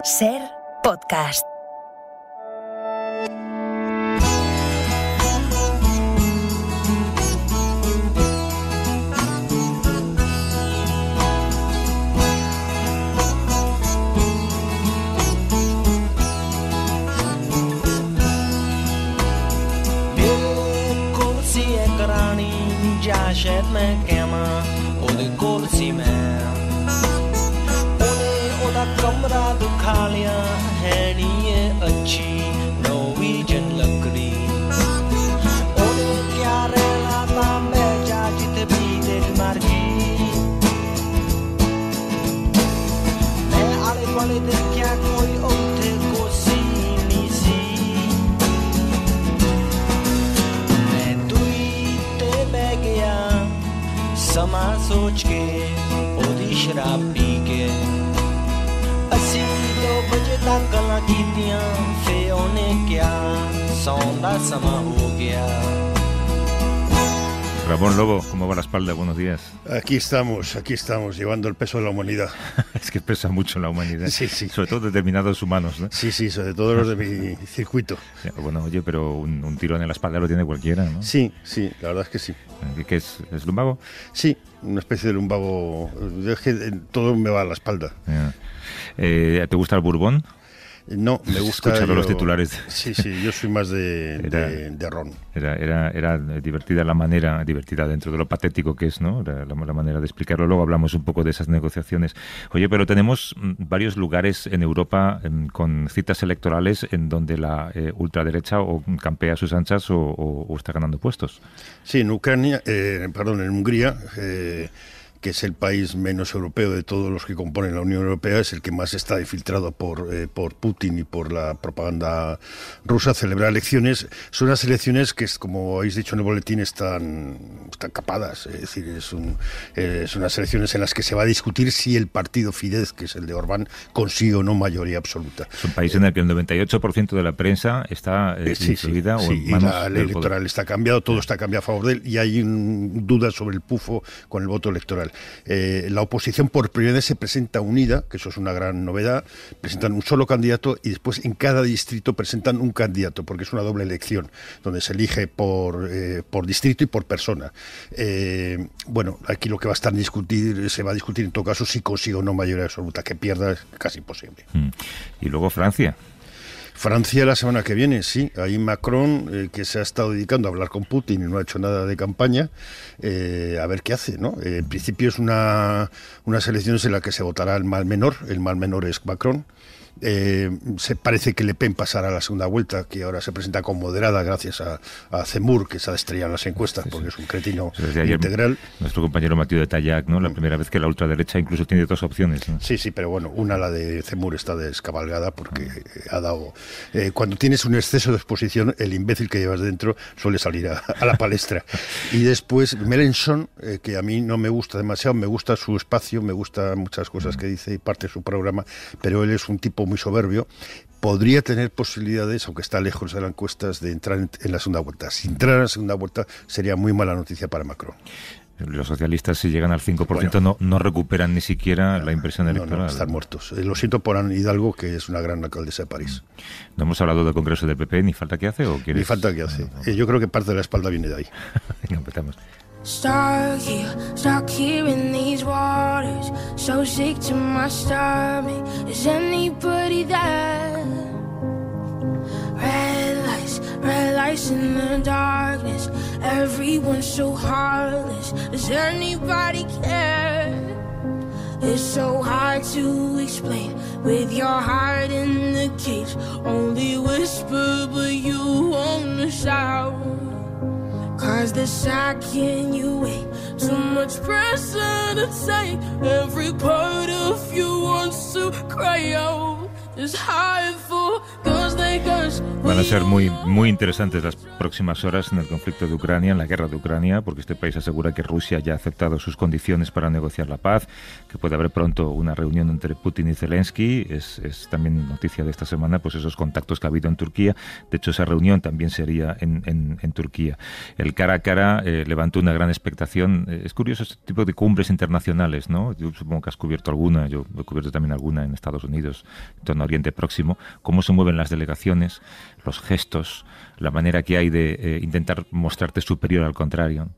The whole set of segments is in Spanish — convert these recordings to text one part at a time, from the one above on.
Ser Podcast. शायद मैं कहमा ओदे कोल सी मैं ओदा कमरा दिखा लिया है नी ये अच्छी नॉर्वेजियन लकड़ी ओदे क्या रहना था मैं जा जित भी दिल मर्जी मैं आले वाले दिन क्या कोई उठे को सी नी सी मैं तुई ते बह गया समा सोच के ओदी शराब पी के असी 2 बजे तक गल्लां कीतियां फे ओने क्या सौन दा समा हो गया। Ramón Lobo, ¿cómo va la espalda? Buenos días. Aquí estamos, llevando el peso de la humanidad. Es que pesa mucho la humanidad. Sí, sí. Sobre todo determinados humanos, ¿no? Sí, sí, sobre todo los de mi circuito. Bueno, oye, pero un tirón en la espalda lo tiene cualquiera, ¿no? Sí, sí, la verdad es que sí. ¿Qué es? ¿Es lumbago? Sí, una especie de lumbago. Es que todo me va a la espalda. ¿Te gusta el bourbon? No, me gusta. Escuchando los titulares. Sí, sí, yo soy más de ron. Era divertida la manera, divertida dentro de lo patético que es, ¿no? La manera de explicarlo. Luego hablamos un poco de esas negociaciones. Oye, pero tenemos varios lugares en Europa con citas electorales en donde la ultraderecha o campea a sus anchas o está ganando puestos. Sí, en Ucrania, en Hungría. Que es el país menos europeo de todos los que componen la Unión Europea, es el que más está infiltrado por Putin y por la propaganda rusa, celebrar elecciones. Son unas elecciones que, como habéis dicho en el boletín, están capadas. Es decir, son unas elecciones en las que se va a discutir si el partido Fidesz, que es el de Orbán, consigue o no mayoría absoluta. Es un país en el que el 98% de la prensa está influida o en manos y la ley electoral está cambiada, todo está cambiado a favor de él y hay dudas sobre el pufo con el voto electoral. La oposición por primera vez se presenta unida, que eso es una gran novedad, presentan un solo candidato y después en cada distrito presentan un candidato, porque es una doble elección, donde se elige por distrito y por persona. Bueno, aquí lo que se va a discutir en todo caso si consigue o no mayoría absoluta, que pierda es casi imposible. Y luego Francia. Francia la semana que viene, sí. Ahí Macron, que se ha estado dedicando a hablar con Putin y no ha hecho nada de campaña, a ver qué hace, ¿no? En principio es unas elecciones en las que se votará el mal menor es Macron. Se parece que Le Pen pasará a la segunda vuelta, que ahora se presenta con moderada gracias a Zemmour, que se ha estrellado en las encuestas porque es un cretino integral. Nuestro compañero Mathieu de Tallac, ¿no? La primera vez que la ultraderecha incluso tiene 2 opciones, ¿no? Sí, pero bueno, la de Zemmour está descabalgada porque ha dado... cuando tienes un exceso de exposición, el imbécil que llevas dentro suele salir a la palestra. Y después Mélenchon, que a mí no me gusta demasiado, me gusta su espacio, me gustan muchas cosas que dice y parte de su programa, pero él es un tipo muy soberbio, podría tener posibilidades, aunque está lejos de las encuestas, de entrar en la segunda vuelta. Si entrara en la segunda vuelta sería muy mala noticia para Macron. Los socialistas, si llegan al 5%, no recuperan ni siquiera la impresión electoral. No, están muertos. Lo siento por Anne Hidalgo, que es una gran alcaldesa de París. No hemos hablado del Congreso del PP, ¿ni falta que hace? ¿O quieres? Ni falta que hace. Yo creo que parte de la espalda viene de ahí. Venga, empezamos. Stuck here in these waters, so sick to my stomach. Is anybody there? Red lights in the darkness. Everyone's so heartless. Does anybody care? It's so hard to explain with your heart in the cage. Only whisper, but you wanna shout. Cause the second you wait, too much pressure to take. Every part of you wants to cry out. It's hard for girls like us Van a ser muy interesantes las próximas horas en el conflicto de Ucrania, en la guerra de Ucrania, porque este país asegura que Rusia ya ha aceptado sus condiciones para negociar la paz, que puede haber pronto una reunión entre Putin y Zelensky. Es también noticia de esta semana pues esos contactos que ha habido en Turquía. De hecho, esa reunión también sería en Turquía. El cara a cara levantó una gran expectación. Es curioso este tipo de cumbres internacionales, ¿no? Yo supongo que has cubierto alguna, yo he cubierto también alguna en Estados Unidos, en torno a Oriente Próximo. Cómo se mueven las delegaciones, los gestos, la manera que hay de intentar mostrarte superior al contrario.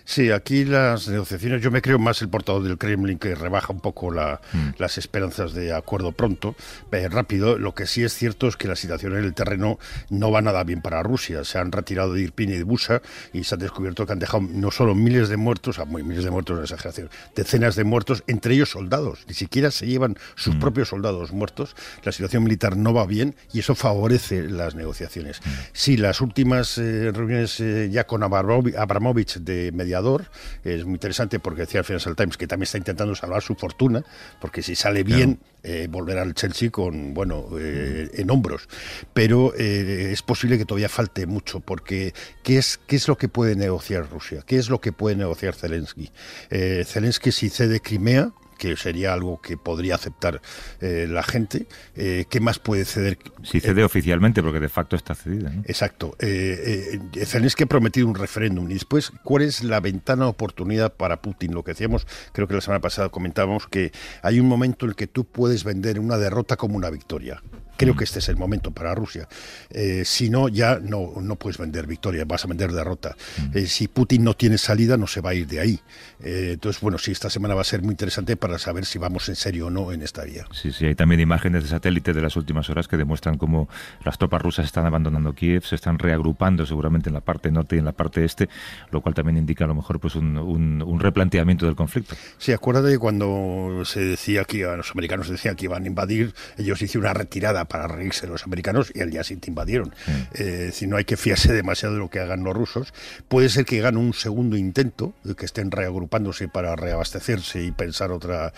Sí, aquí las negociaciones, yo me creo más el portavoz del Kremlin, que rebaja un poco las esperanzas de acuerdo pronto, rápido. Lo que sí es cierto es que la situación en el terreno no va nada bien para Rusia. Se han retirado de Irpin y de Bucha y se ha descubierto que han dejado no solo miles de muertos, miles de muertos es exageración, decenas de muertos, entre ellos soldados. Ni siquiera se llevan sus propios soldados muertos. La situación militar no va bien y eso favorece las negociaciones. Sí, las últimas reuniones ya con Abramovich de mediador, es muy interesante porque decía el Financial Times que también está intentando salvar su fortuna, porque si sale bien volverá al Chelsea con, en hombros, pero es posible que todavía falte mucho, porque ¿qué es lo que puede negociar Rusia? ¿Qué es lo que puede negociar Zelensky? Zelensky, si cede Crimea, que sería algo que podría aceptar la gente. ¿Qué más puede ceder? Si cede oficialmente, porque de facto está cedida, ¿no? Exacto. Zelensky ha prometido un referéndum. Y después, ¿cuál es la ventana de oportunidad para Putin? Lo que decíamos, creo que la semana pasada comentábamos, que hay un momento en el que tú puedes vender una derrota como una victoria. Creo que este es el momento para Rusia. Si no, ya no puedes vender victoria, vas a vender derrota. Si Putin no tiene salida, no se va a ir de ahí. Entonces, sí, esta semana va a ser muy interesante para saber si vamos en serio o no en esta vía. Sí, hay también imágenes de satélite de las últimas horas que demuestran cómo las tropas rusas están abandonando Kiev, se están reagrupando seguramente en la parte norte y en la parte este, lo cual también indica a lo mejor pues un replanteamiento del conflicto. Sí, acuérdate que cuando se decía que los americanos decían que iban a invadir, ellos hicieron una retirada para reírse de los americanos y al día siguiente invadieron. Si no hay que fiarse demasiado de lo que hagan los rusos. Puede ser que hagan un segundo intento, que estén reagrupándose para reabastecerse y pensar otra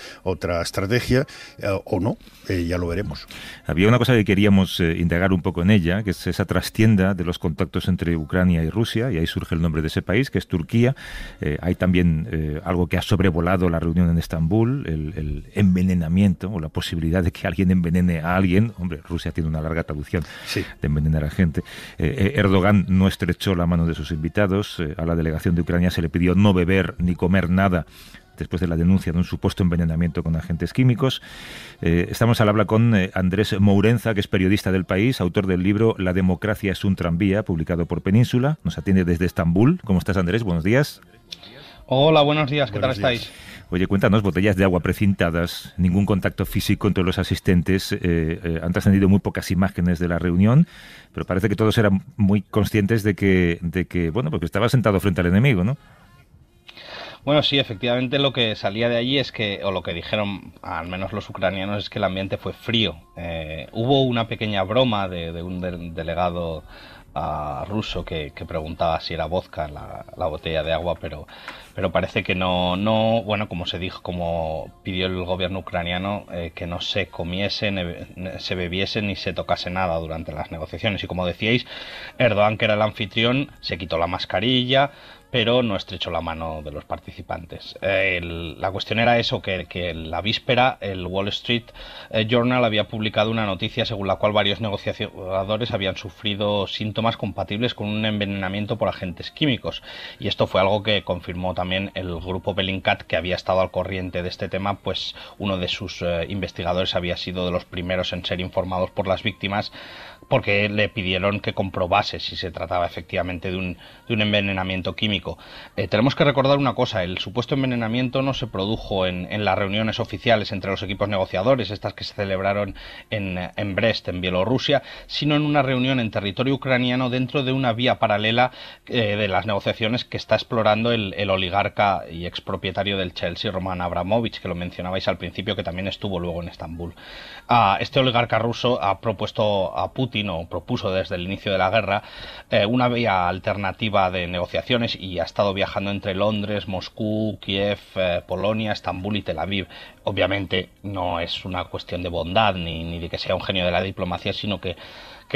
estrategia, o no, ya lo veremos. Había una cosa que queríamos indagar un poco en ella, que es esa trastienda de los contactos entre Ucrania y Rusia, y ahí surge el nombre de ese país, que es Turquía. Hay también algo que ha sobrevolado la reunión en Estambul, el envenenamiento o la posibilidad de que alguien envenene a alguien. Hombre, Rusia tiene una larga traducción de envenenar a gente. Erdogan no estrechó la mano de sus invitados. A la delegación de Ucrania se le pidió no beber ni comer nada después de la denuncia de un supuesto envenenamiento con agentes químicos. Estamos al habla con Andrés Mourenza, que es periodista del País, autor del libro La democracia es un tranvía, publicado por Península. Nos atiende desde Estambul. ¿Cómo estás, Andrés? Buenos días. Hola, buenos días. ¿Qué tal estáis? Oye, cuéntanos, botellas de agua precintadas, ningún contacto físico entre los asistentes, han trascendido muy pocas imágenes de la reunión, pero parece que todos eran muy conscientes de que porque estaba sentado frente al enemigo, ¿no? Bueno, sí, efectivamente lo que salía de allí es que, o lo que dijeron al menos los ucranianos, es que el ambiente fue frío. Hubo una pequeña broma de un delegado ruso que preguntaba si era vodka la botella de agua, pero parece que no, como se dijo, como pidió el gobierno ucraniano, que no se comiese, se bebiese ni se tocase nada durante las negociaciones. Y como decíais, Erdogan, que era el anfitrión, se quitó la mascarilla, pero no estrechó la mano de los participantes. La cuestión era eso, que la víspera el Wall Street Journal había publicado una noticia según la cual varios negociadores habían sufrido síntomas compatibles con un envenenamiento por agentes químicos. Y esto fue algo que confirmó también el grupo Bellingcat, que había estado al corriente de este tema, pues uno de sus investigadores había sido de los primeros en ser informados por las víctimas, porque le pidieron que comprobase si se trataba efectivamente de un envenenamiento químico. Tenemos que recordar una cosa: el supuesto envenenamiento no se produjo en las reuniones oficiales entre los equipos negociadores, estas que se celebraron en Brest, en Bielorrusia, sino en una reunión en territorio ucraniano dentro de una vía paralela de las negociaciones que está explorando el oligarca y expropietario del Chelsea, Roman Abramovich, que lo mencionabais al principio, que también estuvo luego en Estambul. Este oligarca ruso ha propuesto a Putin, o propuso desde el inicio de la guerra, una vía alternativa de negociaciones y y ha estado viajando entre Londres, Moscú, Kiev, Polonia, Estambul y Tel Aviv. Obviamente no es una cuestión de bondad ni de que sea un genio de la diplomacia, sino que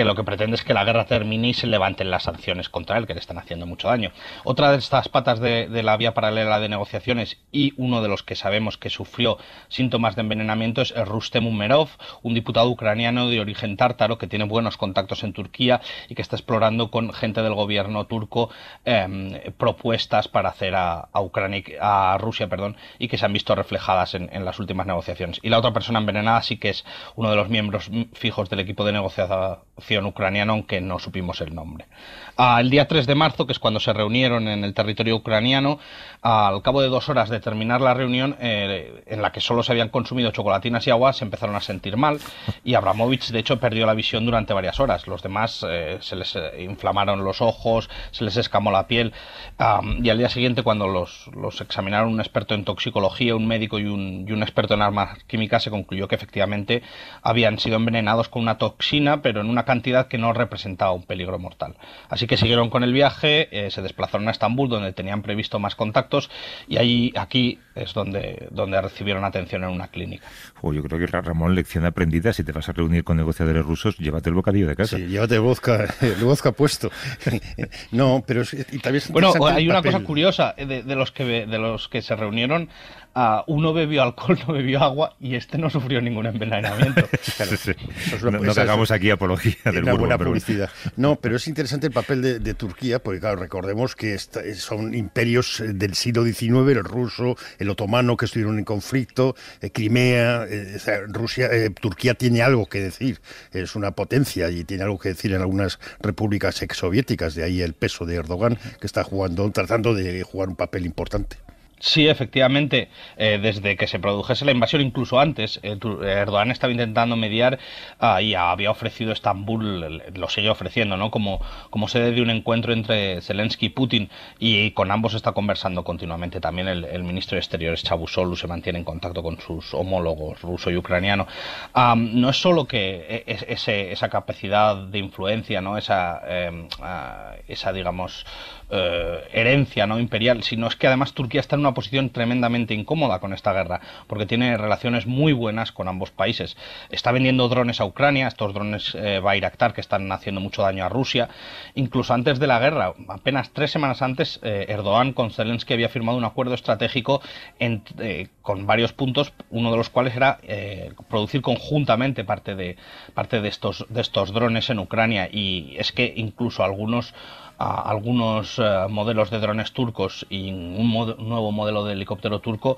lo que pretende es que la guerra termine y se levanten las sanciones contra él, que le están haciendo mucho daño. Otra de estas patas de la vía paralela de negociaciones, y uno de los que sabemos que sufrió síntomas de envenenamiento, es Rustem Umerov, un diputado ucraniano de origen tártaro que tiene buenos contactos en Turquía y que está explorando con gente del gobierno turco propuestas para hacer a Rusia, y que se han visto reflejadas en las últimas negociaciones. Y la otra persona envenenada sí que es uno de los miembros fijos del equipo de negociación ucraniano, aunque no supimos el nombre. El día 3 de marzo, que es cuando se reunieron en el territorio ucraniano, al cabo de 2 horas de terminar la reunión, en la que solo se habían consumido chocolatinas y agua, se empezaron a sentir mal, y Abramovich de hecho perdió la visión durante varias horas. Los demás se les inflamaron los ojos, se les escamó la piel, y al día siguiente, cuando los examinaron un experto en toxicología, un médico y un experto en armas químicas, se concluyó que efectivamente habían sido envenenados con una toxina, pero en una cantidad que no representaba un peligro mortal. Así que siguieron con el viaje, se desplazaron a Estambul, donde tenían previsto más contactos, y aquí es donde recibieron atención en una clínica. Yo creo que, Ramón, lección aprendida: si te vas a reunir con negociadores rusos, llévate el bocadillo de casa. Sí, llévate el vodka puesto. No, pero y también es bueno, hay una cosa curiosa de los que se reunieron. Uno bebió alcohol, no bebió agua, y no sufrió ningún envenenamiento. Claro, sí. No hagamos aquí apología del una buena publicidad. No, pero es interesante el papel de Turquía, porque claro, recordemos que son imperios del siglo XIX, el ruso, el otomano, que estuvieron en conflicto, Crimea, Turquía tiene algo que decir, es una potencia y tiene algo que decir en algunas repúblicas exsoviéticas, de ahí el peso de Erdogan, que está tratando de jugar un papel importante. Sí, efectivamente, desde que se produjese la invasión, incluso antes, Erdogan estaba intentando mediar y había ofrecido Estambul, lo sigue ofreciendo, ¿no? Como sede de un encuentro entre Zelensky y Putin, y con ambos está conversando continuamente. También el ministro de Exteriores, Çavuşoğlu, se mantiene en contacto con sus homólogos ruso y ucraniano. No es solo que esa capacidad de influencia, ¿no? Esa digamos, herencia, ¿no? imperial, sino es que además Turquía está en una posición tremendamente incómoda con esta guerra, porque tiene relaciones muy buenas con ambos países. Está vendiendo drones a Ucrania, estos drones Bayraktar, que están haciendo mucho daño a Rusia. Incluso antes de la guerra, apenas 3 semanas antes, Erdogan con Zelensky había firmado un acuerdo estratégico con varios puntos, uno de los cuales era producir conjuntamente parte de estos drones en Ucrania. Y es que incluso algunos modelos de drones turcos y un nuevo modelo de helicóptero turco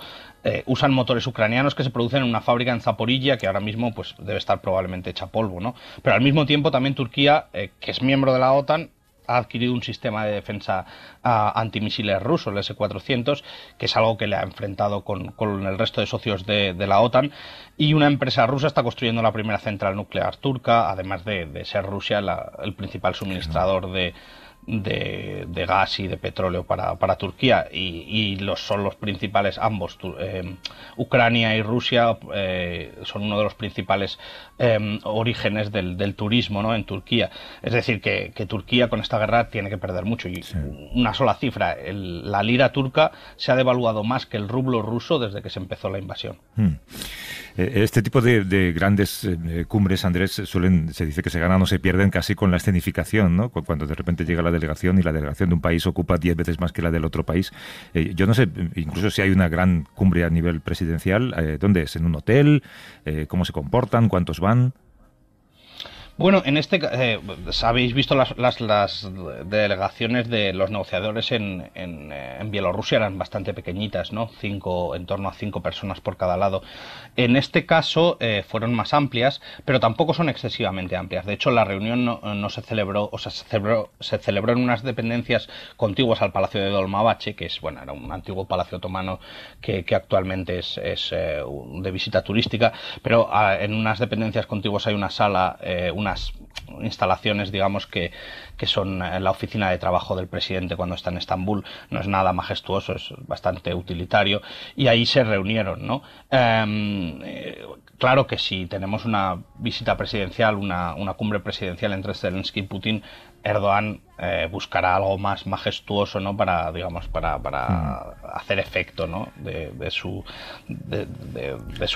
usan motores ucranianos que se producen en una fábrica en Zaporilla, que ahora mismo pues debe estar probablemente hecha polvo, ¿no? Pero al mismo tiempo también Turquía, que es miembro de la OTAN, ha adquirido un sistema de defensa antimisiles ruso, el S-400, que es algo que le ha enfrentado con el resto de socios de la OTAN, y una empresa rusa está construyendo la primera central nuclear turca, además de ser Rusia el principal suministrador de gas y de petróleo para Turquía, y son los principales, ambos, Ucrania y Rusia son uno de los principales orígenes del turismo, ¿no? en Turquía. Es decir, que Turquía con esta guerra tiene que perder mucho, y sí. Una sola cifra: la lira turca se ha devaluado más que el rublo ruso desde que se empezó la invasión. Este tipo de grandes cumbres, Andrés, se dice que se ganan o se pierden casi con la escenificación, ¿no? Cuando de repente llega la delegación y la delegación de un país ocupa 10 veces más que la del otro país. Yo no sé, incluso si hay una gran cumbre a nivel presidencial, ¿dónde es? ¿En un hotel? ¿Cómo se comportan? ¿Cuántos van? Bueno, habéis visto las delegaciones de los negociadores en Bielorrusia, eran bastante pequeñitas, ¿no? En torno a 5 personas por cada lado. En este caso fueron más amplias, pero tampoco son excesivamente amplias. De hecho, la reunión no se celebró, o sea, se celebró en unas dependencias contiguas al Palacio de Dolmabahce, que era un antiguo palacio otomano que actualmente es de visita turística, pero en unas dependencias contiguas hay una sala, unas instalaciones, digamos, que son la oficina de trabajo del presidente cuando está en Estambul. No es nada majestuoso, es bastante utilitario, y ahí se reunieron, ¿no? claro que si tenemos una visita presidencial, una cumbre presidencial entre Zelensky y Putin, Erdogan buscará algo más majestuoso, ¿no? Para, digamos, para hacer efecto, ¿no? de su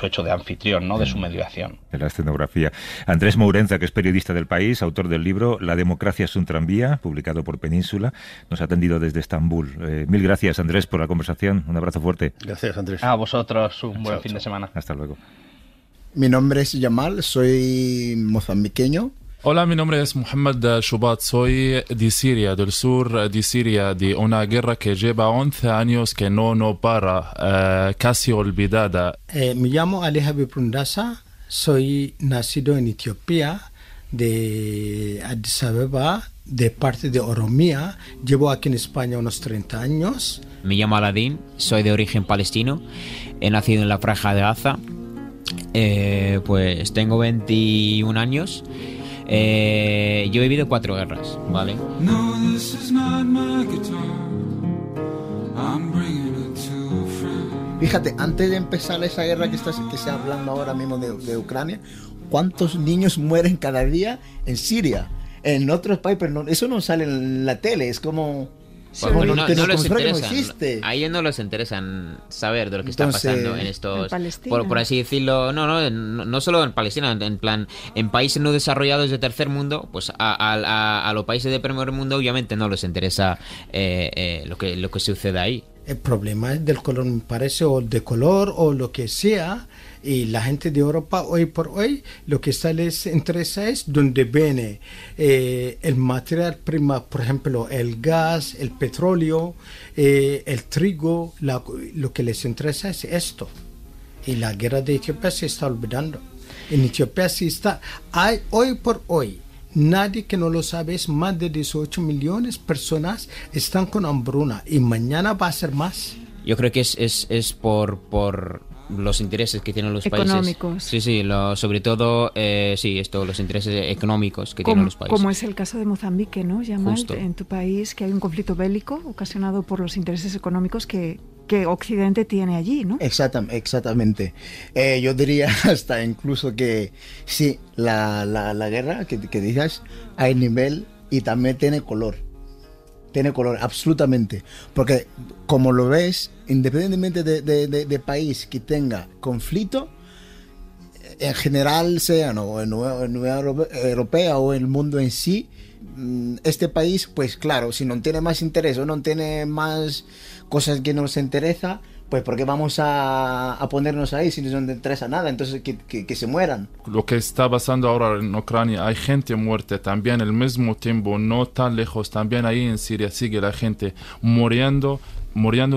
hecho de anfitrión, ¿no? De su mediación. De la escenografía. Andrés Mourenza, que es periodista del País, autor del libro La democracia es un tranvía, publicado por Península, nos ha atendido desde Estambul. Mil gracias, Andrés, por la conversación. Un abrazo fuerte. Gracias, Andrés. A vosotros, un buen fin de semana. Hasta luego. Mi nombre es Yamal, soy mozambiqueño. Hola, mi nombre es Mohamed Shubat, soy de Siria, del sur de Siria, de una guerra que lleva 11 años que no para, casi olvidada. Me llamo Ali Habib Rundasa, soy nacido en Etiopía, de Addis Abeba, de parte de Oromía. Llevo aquí en España unos 30 años. Me llamo Aladín, soy de origen palestino, he nacido en la Franja de Gaza, pues tengo 21 años. Yo he vivido 4 guerras, ¿vale? Fíjate, antes de empezar esa guerra que se hablando ahora mismo de Ucrania, ¿cuántos niños mueren cada día en Siria? En otros países, pero eso no sale en la tele, es como... Sí, no les interesa. A ellos no les interesa saber de lo que está pasando en estos, por así decirlo, no solo en Palestina, en plan, en países no desarrollados de tercer mundo, pues a los países de primer mundo obviamente no les interesa lo que sucede ahí. El problema es del color, me parece, o de color o lo que sea, y la gente de Europa hoy por hoy lo que les interesa es dónde viene el material prima, por ejemplo el gas, el petróleo, el trigo, lo que les interesa es esto. Y la guerra de Etiopía se está olvidando. En Etiopía sí está, hay hoy por hoy, nadie que no lo sabe, es más de 18 millones de personas están con hambruna y mañana va a ser más. Yo creo que es por los intereses que tienen los económicos. Países. Sí, sobre todo, los intereses económicos que tienen los países. Como es el caso de Mozambique, ¿no, Yamal? Justo. En tu país, que hay un conflicto bélico ocasionado por los intereses económicos que Occidente tiene allí, ¿no? Exactamente. Yo diría hasta incluso que sí, la guerra que dices hay nivel y también tiene color. Tiene color, absolutamente. Porque como lo ves, independientemente de país que tenga conflicto, en general sea ¿no? en Unión Europea o el mundo en sí, este país, pues claro, si no tiene más interés o no tiene más cosas que nos interesa, pues ¿por qué vamos a ponernos ahí si no nos interesa nada? Entonces que se mueran. Lo que está pasando ahora en Ucrania, hay gente muerta también al mismo tiempo, no tan lejos, también ahí en Siria sigue la gente muriendo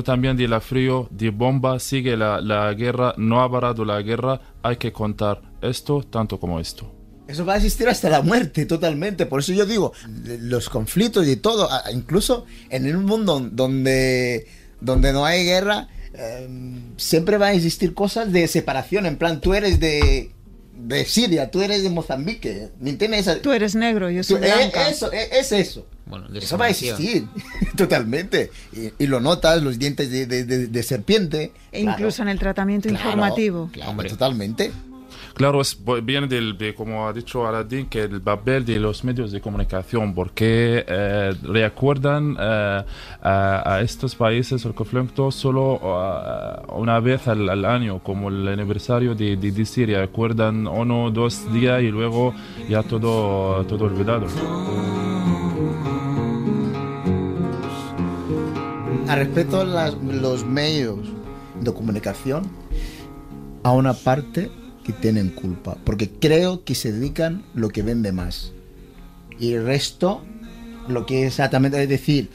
también de la frío, de bomba, sigue la guerra, no ha parado la guerra, hay que contar esto tanto como esto. Eso va a existir hasta la muerte, totalmente. Por eso yo digo, los conflictos y todo, incluso en un mundo donde no hay guerra, siempre va a existir cosas de separación. En plan, tú eres de Siria, tú eres de Mozambique. ¿Me entiendes? Tú eres negro, yo soy blanca. Eso. Bueno, eso va a existir, totalmente. Y lo notas, los dientes de serpiente. E incluso en el tratamiento informativo. Claro, hombre, totalmente. Claro, viene como ha dicho Aladín, que el papel de los medios de comunicación, porque recuerdan a estos países el conflicto solo una vez al año, como el aniversario de Siria. Recuerdan 1 o 2 días y luego ya todo olvidado. A respecto a los medios de comunicación, a una parte que tienen culpa, porque creo que se dedican lo que vende más y el resto lo que exactamente es decir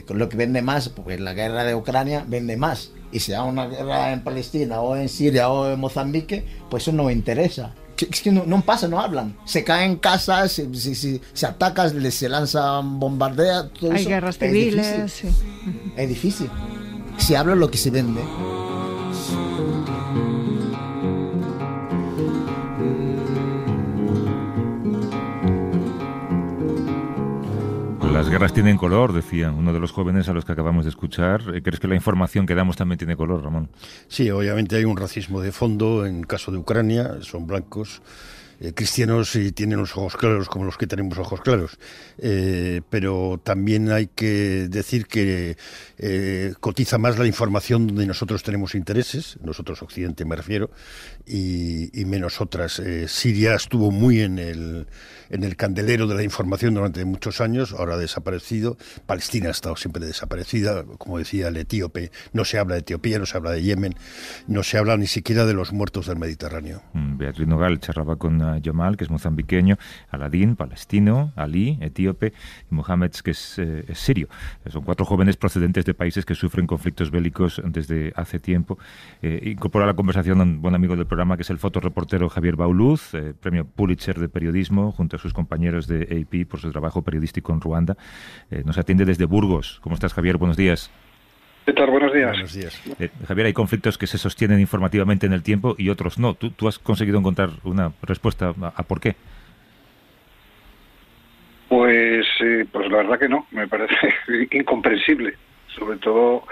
lo que vende más, porque la guerra de Ucrania vende más, y si hay una guerra en Palestina o en Siria o en Mozambique, pues eso no me interesa. Es que no pasa, no hablan, se caen casas, se atacan, se lanzan bombardeos, todo hay eso. Guerras civiles, es difícil. Se habla lo que se vende. Las guerras tienen color, decía uno de los jóvenes a los que acabamos de escuchar. ¿Crees que la información que damos también tiene color, Ramón? Sí, obviamente hay un racismo de fondo. En el caso de Ucrania, son blancos, cristianos, y tienen los ojos claros como los que tenemos ojos claros. Pero también hay que decir que cotiza más la información donde nosotros tenemos intereses, nosotros Occidente me refiero, y menos otras. Siria estuvo muy en el candelero de la información durante muchos años, ahora ha desaparecido. Palestina ha estado siempre desaparecida, como decía el etíope. No se habla de Etiopía, no se habla de Yemen, no se habla ni siquiera de los muertos del Mediterráneo. Beatriz Nogal charlaba con Yomal, que es mozambiqueño, Aladín, palestino, Ali, etíope, y Mohamed, que es sirio. Son 4 jóvenes procedentes de países que sufren conflictos bélicos desde hace tiempo. Incorpora a la conversación a un buen amigo del programa, que es el fotoreportero Javier Bauluz, premio Pulitzer de periodismo, junto a sus compañeros de AP por su trabajo periodístico en Ruanda. Nos atiende desde Burgos. ¿Cómo estás, Javier? Buenos días. ¿Qué tal? Buenos días. Buenos días. Javier, hay conflictos que se sostienen informativamente en el tiempo y otros no. ¿Tú has conseguido encontrar una respuesta a por qué? Pues la verdad que no. Me parece incomprensible. Sobre todo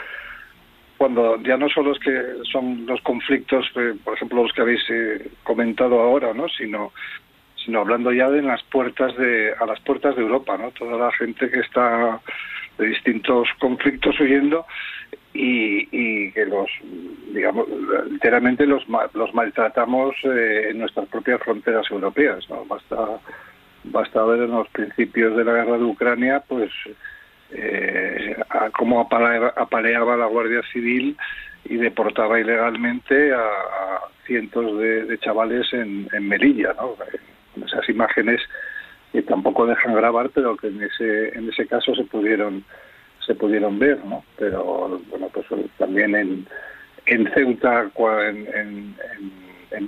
cuando ya no solo es que son los conflictos, por ejemplo, los que habéis comentado ahora, ¿no? Sino hablando ya de a las puertas de Europa, ¿no? Toda la gente que está de distintos conflictos huyendo y que literalmente los maltratamos en nuestras propias fronteras europeas, ¿no? Basta ver en los principios de la guerra de Ucrania, pues cómo apaleaba la Guardia Civil y deportaba ilegalmente a cientos de chavales en Melilla, ¿no? Esas imágenes que tampoco dejan grabar, pero que en ese caso se pudieron ver, ¿no? Pero bueno, pues también en Ceuta, en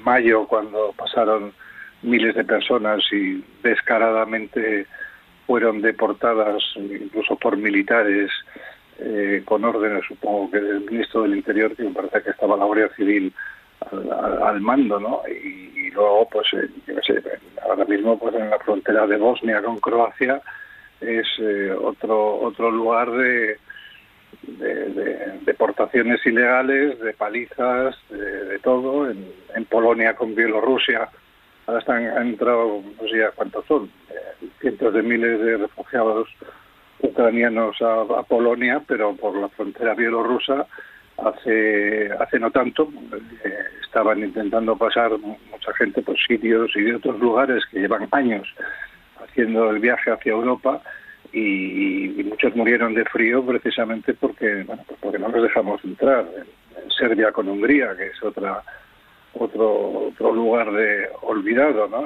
mayo, cuando pasaron miles de personas y descaradamente fueron deportadas incluso por militares con órdenes, supongo que del ministro del Interior, que me parece que estaba la Guardia Civil al mando, ¿no? Y luego, pues, yo qué sé, ahora mismo, pues en la frontera de Bosnia con Croacia es otro lugar de deportaciones ilegales, de palizas, de todo. En Polonia con Bielorrusia ahora han entrado, no sé ya cuántos son, cientos de miles de refugiados ucranianos a Polonia, pero por la frontera bielorrusa hace no tanto estaban intentando pasar mucha gente, pues sirios y de otros lugares que llevan años haciendo el viaje hacia Europa y muchos murieron de frío precisamente porque no los dejamos entrar. En Serbia con Hungría, que es otro lugar olvidado, ¿no?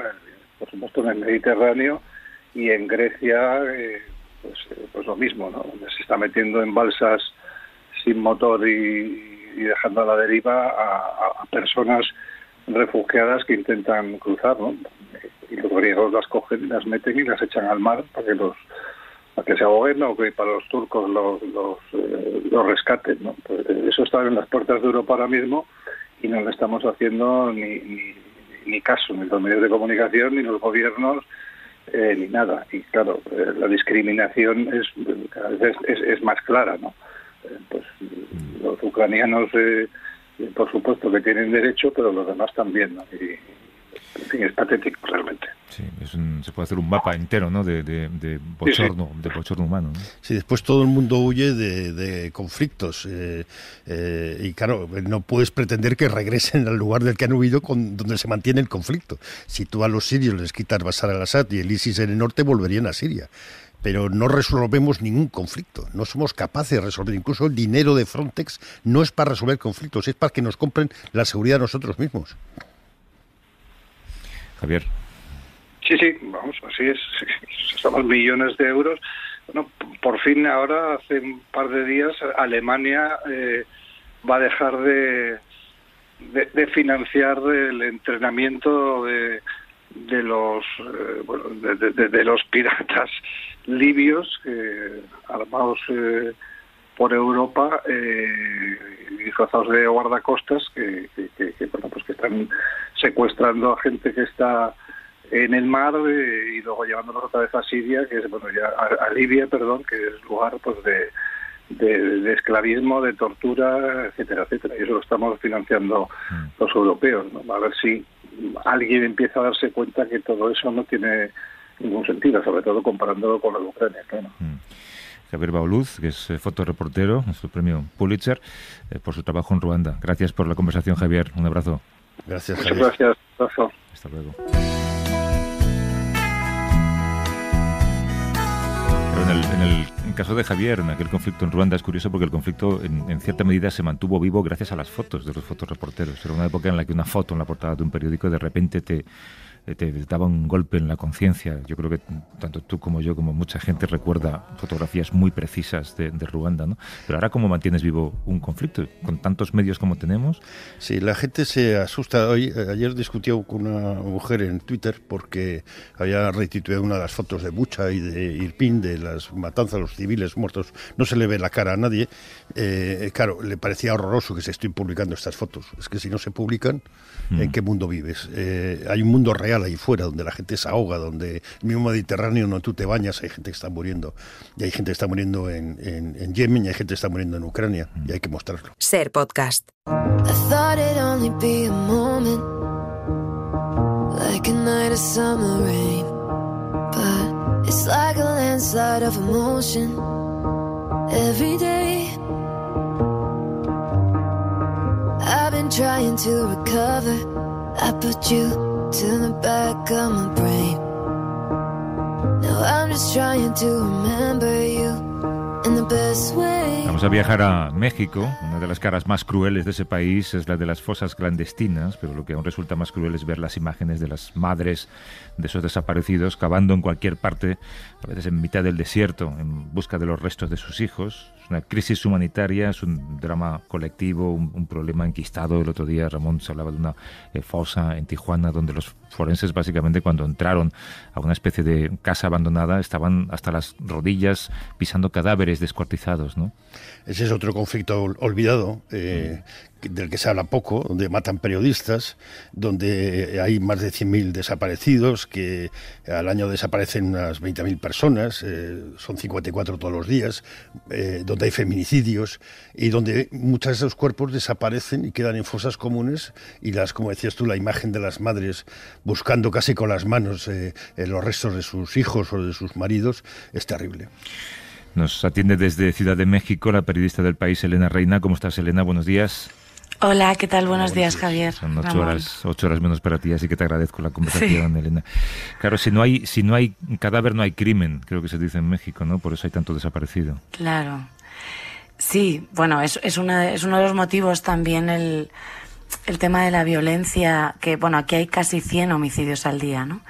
Por supuesto en el Mediterráneo, y en Grecia pues lo mismo, ¿no? Donde se está metiendo en balsas sin motor y dejando a la deriva a personas refugiadas que intentan cruzar, ¿no? Y los griegos las cogen, las meten y las echan al mar para que se ahoguen, o que para los turcos los rescaten, ¿no? Pues eso está en las puertas de Europa ahora mismo y no le estamos haciendo ni caso, ni los medios de comunicación, ni los gobiernos, ni nada. Y claro, la discriminación cada vez es más clara, ¿no? Pues los ucranianos, por supuesto que tienen derecho, pero los demás también, ¿no? Y, en fin, es patético realmente. Sí, se puede hacer un mapa entero, ¿no? de bochorno, sí. De bochorno humano, ¿no? Sí, después todo el mundo huye de conflictos y claro, no puedes pretender que regresen al lugar del que han huido donde se mantiene el conflicto. Si tú a los sirios les quitas Bashar al-Assad y el ISIS en el norte, volverían a Siria. Pero no resolvemos ningún conflicto, no somos capaces de resolver. Incluso el dinero de Frontex no es para resolver conflictos, es para que nos compren la seguridad nosotros mismos. Javier. Sí, vamos, así es. Somos millones de euros. Bueno, por fin ahora, hace un par de días, Alemania va a dejar de financiar el entrenamiento de los piratas libios armados por Europa y disfrazados de guardacostas que están secuestrando a gente que está en el mar y luego llevándolos otra vez a Siria, que es, bueno, ya a Libia, perdón, que es lugar pues de esclavismo, de tortura, etcétera, etcétera. Y eso lo estamos financiando los europeos, ¿no? A ver si alguien empieza a darse cuenta que todo eso no tiene ningún sentido, sobre todo comparándolo con la de Ucrania, claro. Javier Bauluz, que es fotoreportero, nuestro premio Pulitzer, por su trabajo en Ruanda. Gracias por la conversación, Javier. Un abrazo. Gracias, Javier. Muchas gracias. Abrazo. Hasta luego. En el caso de Javier, en aquel conflicto en Ruanda, es curioso porque el conflicto en cierta medida se mantuvo vivo gracias a las fotos de los fotoreporteros. Era una época en la que una foto en la portada de un periódico de repente te daba un golpe en la conciencia. Yo creo que tanto tú como yo, como mucha gente, recuerda fotografías muy precisas de Ruanda, ¿no? Pero ahora, ¿cómo mantienes vivo un conflicto? Con tantos medios como tenemos. Sí, la gente se asusta. Ayer discutió con una mujer en Twitter porque había retituado una de las fotos de Bucha y de Irpin, de las matanzas a los civiles muertos. No se le ve la cara a nadie. Claro, le parecía horroroso que se estén publicando estas fotos. Es que si no se publican, ¿en qué mundo vives? Hay un mundo real ahí fuera, donde la gente se ahoga, donde el mismo Mediterráneo, no, tú te bañas, hay gente que está muriendo, y hay gente que está muriendo en Yemen, y hay gente que está muriendo en Ucrania, y hay que mostrarlo. Ser Podcast. I thought it'd only be a moment, like a night of summer rain, but it's like a landslide of emotion every day. I've been trying to recover, I put you to the back of my brain. Now I'm just trying to remember you in the best way. Vamos a viajar a México. Una de las caras más crueles de ese país es la de las fosas clandestinas, pero lo que aún resulta más cruel es ver las imágenes de las madres de esos desaparecidos cavando en cualquier parte, a veces en mitad del desierto, en busca de los restos de sus hijos. Es una crisis humanitaria, es un drama colectivo, un problema enquistado. El otro día Ramón se hablaba de una fosa en Tijuana donde los forenses básicamente cuando entraron a una especie de casa abandonada estaban hasta las rodillas pisando cadáveres descuartizados, ¿no? Ese es otro conflicto olvidado, del que se habla poco, donde matan periodistas, donde hay más de 100.000 desaparecidos, que al año desaparecen unas 20.000 personas, son 54 todos los días, donde hay feminicidios y donde muchos de esos cuerpos desaparecen y quedan en fosas comunes y como decías tú, la imagen de las madres buscando casi con las manos los restos de sus hijos o de sus maridos es terrible. Nos atiende desde Ciudad de México la periodista del País, Elena Reina. ¿Cómo estás, Elena? Buenos días. Hola, ¿qué tal? Buenos días, Javier. Son 8 horas menos para ti, así que te agradezco la conversación, sí. Elena. Claro, si no hay cadáver, no hay crimen, creo que se dice en México, ¿no? Por eso hay tanto desaparecido. Claro. Sí, bueno, es uno de los motivos también el tema de la violencia, que bueno, aquí hay casi 100 homicidios al día, ¿no?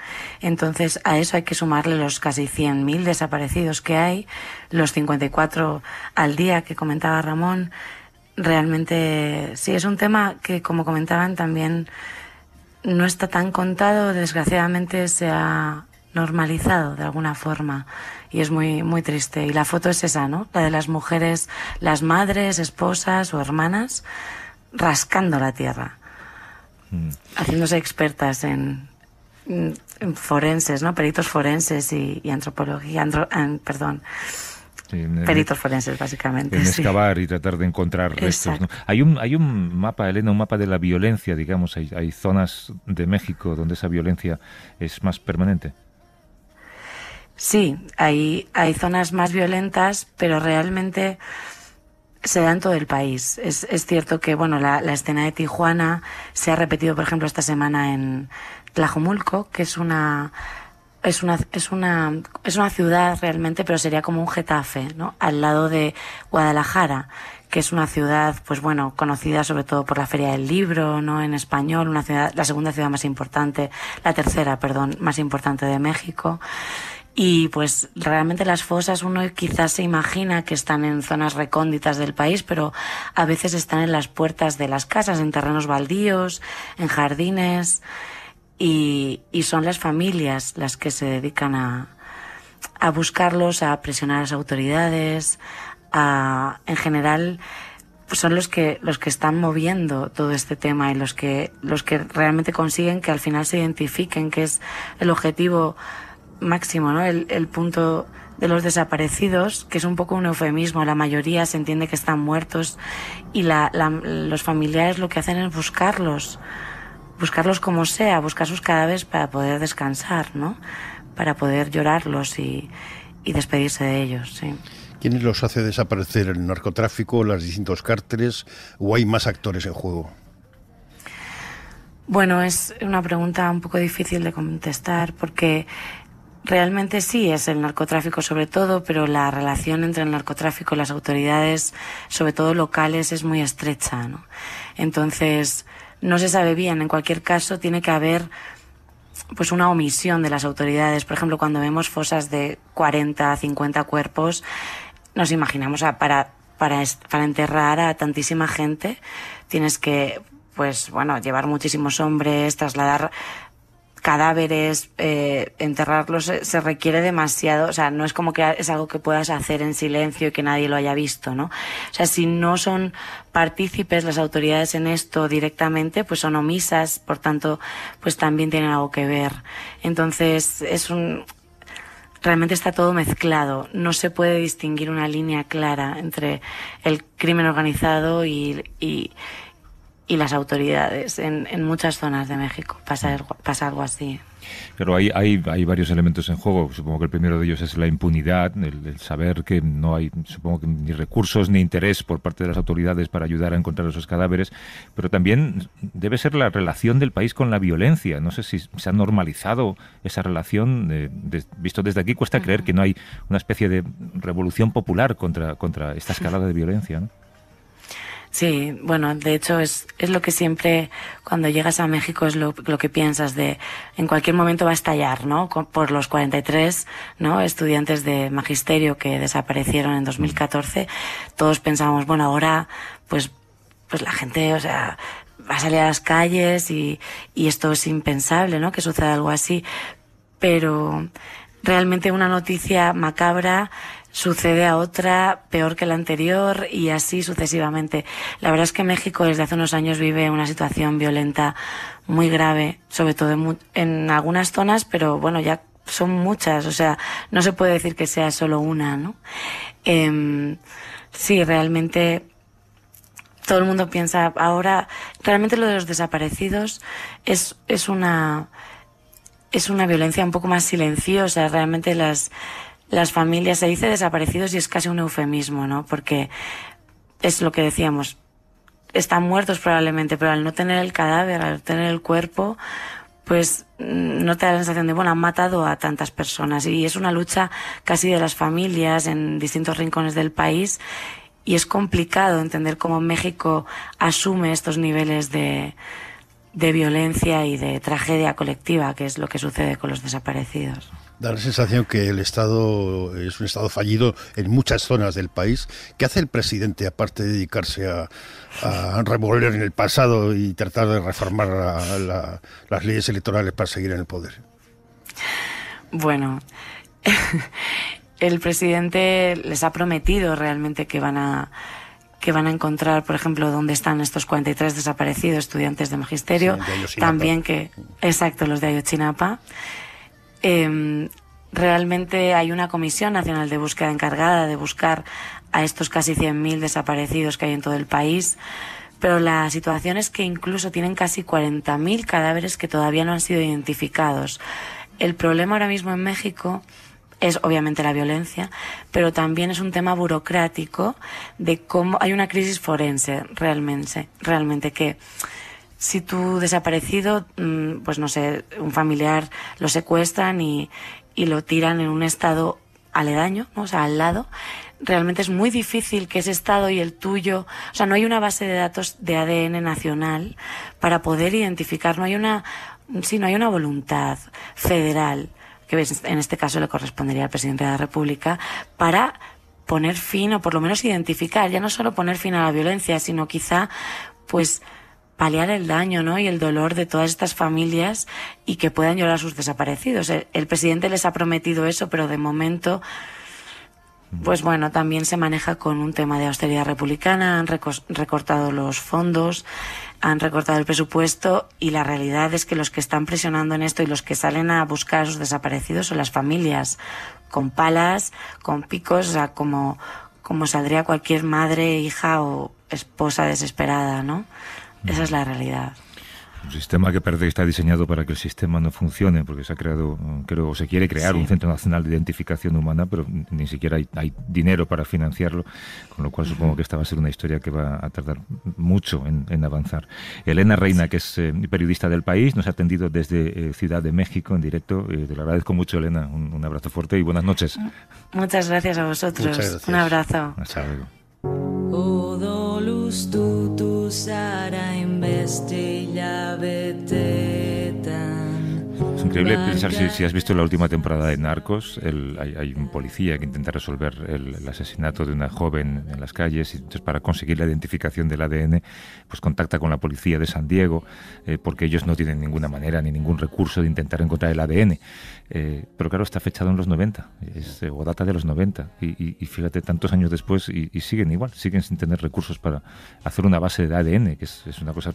Entonces a eso hay que sumarle los casi 100.000 desaparecidos que hay, los 54 al día que comentaba Ramón. Realmente sí, es un tema que, como comentaban, también no está tan contado, desgraciadamente se ha normalizado de alguna forma y es muy, muy triste. Y la foto es esa, ¿no? La de las mujeres, las madres, esposas o hermanas rascando la tierra, haciéndose expertas en forenses, ¿no? Peritos forenses y antropología, sí, peritos forenses, básicamente. En excavar y tratar de encontrar restos, ¿no? Hay un mapa, Elena, un mapa de la violencia, digamos. Hay zonas de México donde esa violencia es más permanente. Sí, hay zonas más violentas, pero realmente se da en todo el país. Es cierto que bueno, la escena de Tijuana se ha repetido, por ejemplo, esta semana en Tlajomulco, que es una ciudad realmente, pero sería como un Getafe, ¿no? Al lado de Guadalajara, que es una ciudad, pues bueno, conocida sobre todo por la Feria del Libro, ¿no? En español, una ciudad, la segunda ciudad más importante, más importante de México. Y pues realmente las fosas uno quizás se imagina que están en zonas recónditas del país, pero a veces están en las puertas de las casas, en terrenos baldíos, en jardines, y son las familias las que se dedican a buscarlos, a presionar a las autoridades, en general pues son los que están moviendo todo este tema y los que realmente consiguen que al final se identifiquen, que es el objetivo máximo, ¿no? El punto de los desaparecidos, que es un poco un eufemismo. La mayoría se entiende que están muertos y los familiares lo que hacen es buscarlos como sea, buscar sus cadáveres para poder descansar, ¿no? Para poder llorarlos y despedirse de ellos, sí. ¿Quiénes los hace desaparecer? ¿El narcotráfico, los distintos cárteles o hay más actores en juego? Bueno, es una pregunta un poco difícil de contestar porque realmente sí es el narcotráfico sobre todo, pero la relación entre el narcotráfico y las autoridades, sobre todo locales, es muy estrecha, ¿no? Entonces, no se sabe bien. En cualquier caso, tiene que haber pues una omisión de las autoridades. Por ejemplo, cuando vemos fosas de 40, 50 cuerpos, nos imaginamos para enterrar a tantísima gente tienes que, pues bueno, llevar muchísimos hombres, trasladar cadáveres, enterrarlos, se requiere demasiado. O sea, no es como que es algo que puedas hacer en silencio y que nadie lo haya visto, ¿no? O sea, si no son partícipes las autoridades en esto directamente, pues son omisas, por tanto, pues también tienen algo que ver. Entonces, realmente está todo mezclado. No se puede distinguir una línea clara entre el crimen organizado y las autoridades. En muchas zonas de México pasa algo así. Pero hay varios elementos en juego. Supongo que el primero de ellos es la impunidad, el saber que no hay, supongo que ni recursos ni interés por parte de las autoridades para ayudar a encontrar esos cadáveres, pero también debe ser la relación del país con la violencia. No sé si se ha normalizado esa relación. Visto desde aquí cuesta creer que no hay una especie de revolución popular contra esta escalada de violencia, ¿no? Sí, bueno, de hecho es lo que siempre cuando llegas a México es lo que piensas de en cualquier momento va a estallar, ¿no? Por los 43, ¿no? Estudiantes de magisterio que desaparecieron en 2014, todos pensábamos, bueno, ahora pues la gente, o sea, va a salir a las calles y esto es impensable, ¿no? Que suceda algo así, pero realmente una noticia macabra sucede a otra peor que la anterior y así sucesivamente. La verdad es que México desde hace unos años vive una situación violenta muy grave, sobre todo en algunas zonas, pero bueno, ya son muchas, o sea, no se puede decir que sea solo una, ¿no? Sí, realmente todo el mundo piensa ahora, realmente lo de los desaparecidos es una violencia un poco más silenciosa. Realmente las familias, se dice desaparecidos y es casi un eufemismo, ¿no? Porque es lo que decíamos, están muertos probablemente, pero al no tener el cadáver, al tener el cuerpo, pues no te da la sensación de, bueno, han matado a tantas personas. Y es una lucha casi de las familias en distintos rincones del país y es complicado entender cómo México asume estos niveles de violencia y de tragedia colectiva, que es lo que sucede con los desaparecidos. Da la sensación que el Estado es un Estado fallido en muchas zonas del país. ¿Qué hace el presidente aparte de dedicarse a revolver en el pasado y tratar de reformar las leyes electorales para seguir en el poder? Bueno, el presidente les ha prometido realmente que van a encontrar, por ejemplo, dónde están estos 43 desaparecidos estudiantes de magisterio, sí, también exacto, los de Ayotzinapa. Realmente hay una Comisión Nacional de Búsqueda encargada de buscar a estos casi 100.000 desaparecidos que hay en todo el país, pero la situación es que incluso tienen casi 40.000 cadáveres que todavía no han sido identificados. El problema ahora mismo en México es obviamente la violencia, pero también es un tema burocrático de cómo hay una crisis forense realmente que si tu desaparecido, pues no sé, un familiar lo secuestran y lo tiran en un estado aledaño, ¿no? O sea, al lado, realmente es muy difícil que ese estado y el tuyo, o sea, no hay una base de datos de ADN nacional para poder identificar, no hay una voluntad federal, que en este caso le correspondería al presidente de la República, para poner fin o por lo menos identificar, ya no solo poner fin a la violencia, sino quizá, pues, paliar el daño, ¿no? Y el dolor de todas estas familias y que puedan llorar a sus desaparecidos. El presidente les ha prometido eso, pero de momento pues bueno, también se maneja con un tema de austeridad republicana, han recortado los fondos, han recortado el presupuesto, y la realidad es que los que están presionando en esto y los que salen a buscar a sus desaparecidos son las familias, con palas, con picos, o sea, como saldría cualquier madre, hija o esposa desesperada, ¿no? Esa es la realidad. Un sistema que parece que está diseñado para que el sistema no funcione, porque se ha creado, creo, se quiere crear un Centro Nacional de Identificación Humana, pero ni siquiera hay dinero para financiarlo, con lo cual supongo que esta va a ser una historia que va a tardar mucho en avanzar. Elena Reina, que es periodista del País, nos ha atendido desde Ciudad de México en directo. Te lo agradezco mucho, Elena. Un abrazo fuerte y buenas noches. Muchas gracias a vosotros. Muchas gracias. Un abrazo. Hasta luego. Es increíble pensar si has visto la última temporada de Narcos. Hay un policía que intenta resolver el asesinato de una joven en las calles, y entonces, para conseguir la identificación del ADN, pues contacta con la policía de San Diego, porque ellos no tienen ninguna manera ni ningún recurso de intentar encontrar el ADN. Pero claro, está fechado en los 90, o data de los 90, y fíjate, tantos años después, y siguen igual, siguen sin tener recursos para hacer una base de ADN, que es una cosa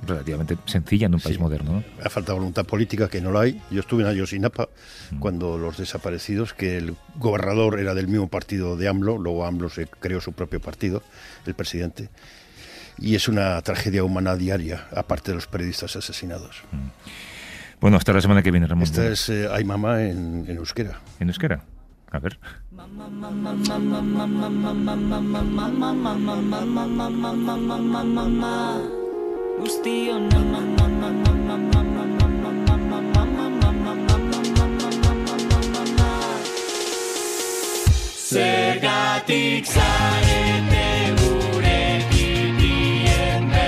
relativamente sencilla en un país moderno, ¿no? Ha faltado voluntad política, que no la hay. Yo estuve en Ayotzinapa cuando los desaparecidos, que el gobernador era del mismo partido de AMLO, luego AMLO se creó su propio partido, el presidente, y es una tragedia humana diaria, aparte de los periodistas asesinados. Bueno, hasta la semana que viene, Ramón. Esta es Ay Mamá en euskera. ¿En euskera? A ver.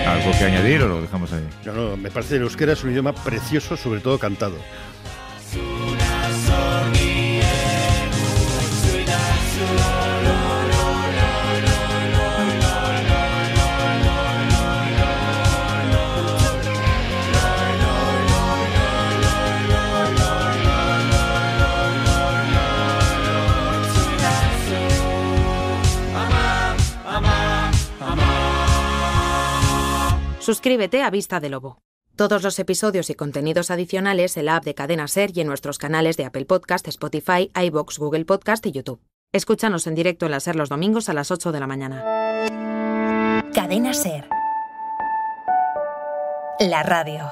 ¿Algo que añadir o lo dejamos ahí? No, me parece que el euskera es un idioma precioso, sobre todo cantado. Suscríbete a Vista de Lobo. Todos los episodios y contenidos adicionales en la app de Cadena SER y en nuestros canales de Apple Podcast, Spotify, iVoox, Google Podcast y YouTube. Escúchanos en directo en la SER los domingos a las 8 de la mañana. Cadena SER. La radio.